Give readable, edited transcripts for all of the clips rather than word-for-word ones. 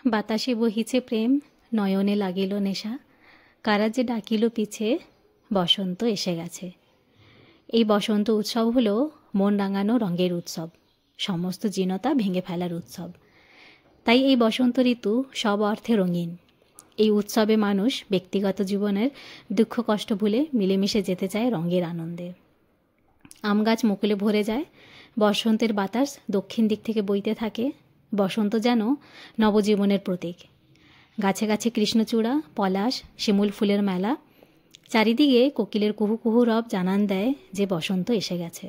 বাতাসে বহিছে প্রেম, নয়নে লাগিল নেশা, কারা যে ডাকিল পিছে, বসন্ত এসে গেছে। এই বসন্ত উৎসব হলো মন রাঙানো রঙের উৎসব, সমস্ত জীর্ণতা ভেঙে ফেলার উৎসব। তাই এই বসন্ত ঋতু সব অর্থে রঙিন। এই উৎসবে মানুষ ব্যক্তিগত জীবনের দুঃখ কষ্ট ভুলে মিলেমিশে যেতে চায় রঙের আনন্দে। আম গাছ মুকুলে ভরে যায়, বসন্তের বাতাস দক্ষিণ দিক থেকে বইতে থাকে। বসন্ত যেন নবজীবনের প্রতীক। গাছে গাছে কৃষ্ণচূড়া, পলাশ, শিমুল ফুলের মেলা, চারিদিকে কোকিলের কুহু কুহু রব জানান দেয় যে বসন্ত এসে গেছে।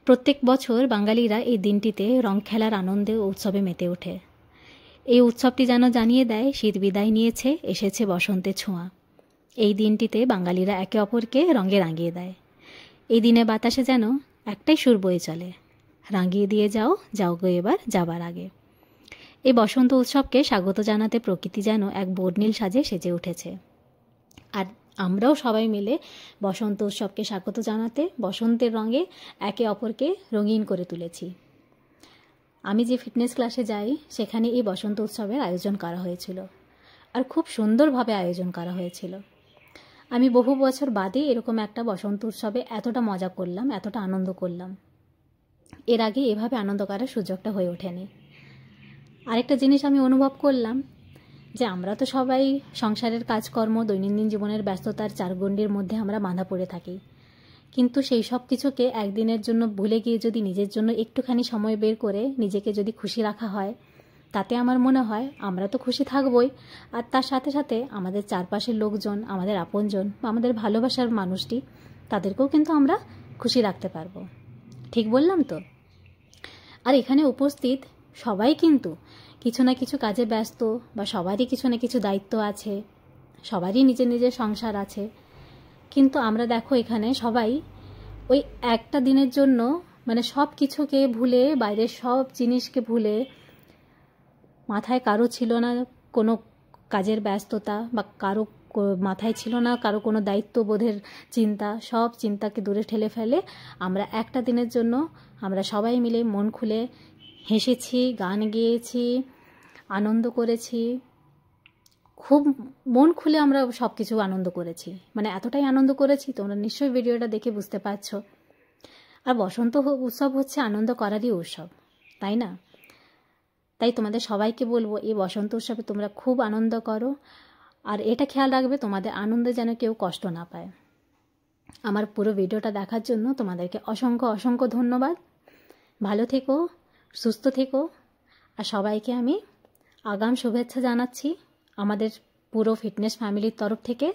প্রত্যেক বছর বাঙালিরা এই দিনটিতে রং খেলার আনন্দে ও উৎসবে মেতে ওঠে। এই উৎসবটি যেন জানিয়ে দেয় শীত বিদায় নিয়েছে, এসেছে বসন্তের ছোঁয়া। এই দিনটিতে বাঙালিরা একে অপরকে রঙে রাঙিয়ে দেয়। এই দিনে বাতাসে যেন একটাই সুর বয়ে চলে, রাঙিয়ে দিয়ে যাও, যাও গো এবার যাবার আগে। এই বসন্ত উৎসবকে স্বাগত জানাতে প্রকৃতি যেন এক বর্ণিল সাজে সেজে উঠেছে। আর আমরাও সবাই মিলে বসন্ত উৎসবকে স্বাগত জানাতে বসন্তের রঙে একে অপরকে রঙিন করে তুলেছি। আমি যে ফিটনেস ক্লাসে যাই সেখানে এই বসন্ত উৎসবের আয়োজন করা হয়েছিল, আর খুব সুন্দরভাবে আয়োজন করা হয়েছিল। আমি বহু বছর বাদে এরকম একটা বসন্ত উৎসবে এতটা মজা করলাম, এতটা আনন্দ করলাম। এর আগে এভাবে আনন্দ করার সুযোগটা হয়ে ওঠেনি। আরেকটা জিনিস আমি অনুভব করলাম যে আমরা তো সবাই সংসারের কাজকর্ম, দৈনন্দিন জীবনের ব্যস্ততার চারগণ্ডির মধ্যে আমরা বাঁধা পড়ে থাকি। কিন্তু সেই সব কিছুকে একদিনের জন্য ভুলে গিয়ে যদি নিজের জন্য একটুখানি সময় বের করে নিজেকে যদি খুশি রাখা হয়, তাতে আমার মনে হয় আমরা তো খুশি থাকবই, আর তার সাথে সাথে আমাদের চারপাশের লোকজন, আমাদের আপনজন বা আমাদের ভালোবাসার মানুষটি, তাদেরকেও কিন্তু আমরা খুশি রাখতে পারবো। ঠিক বললাম তো? আর এখানে উপস্থিত সবাই কিন্তু কিছু না কিছু কাজে ব্যস্ত, বা সবারই কিছু না কিছু দায়িত্ব আছে, সবারই নিজের নিজের সংসার আছে। কিন্তু আমরা দেখো এখানে সবাই ওই একটা দিনের জন্য মানে সব কিছুকে ভুলে, বাইরের সব জিনিসকে ভুলে, মাথায় কারো ছিল না কোনো কাজের ব্যস্ততা, বা কারো মাথায় ছিল না কারো কোনো দায়িত্ববোধের চিন্তা, সব চিন্তাকে দূরে ঠেলে ফেলে আমরা একটা দিনের জন্য আমরা সবাই মিলে মন খুলে হেসেছি, গান গেয়েছি, আনন্দ করেছি। খুব মন খুলে আমরা সব কিছু আনন্দ করেছি, মানে এতটাই আনন্দ করেছি তোমরা নিশ্চয়ই ভিডিওটা দেখে বুঝতে পারছো। আর বসন্ত উৎসব হচ্ছে আনন্দ করারই উৎসব, তাই না? তাই তোমাদের সবাইকে বলবো এই বসন্ত উৎসবে তোমরা খুব আনন্দ করো, আর এটা খেয়াল রাখবে তোমাদের আনন্দে যেন কেউ কষ্ট না পায়। আমার পুরো ভিডিওটা দেখার জন্য তোমাদেরকে অসংখ্য অসংখ্য ধন্যবাদ। ভালো থেকো, সুস্থ থেকো, আর সবাইকে আমি আগাম শুভেচ্ছা জানাচ্ছি আমাদের পুরো ফিটনেস ফ্যামিলির তরফ থেকে।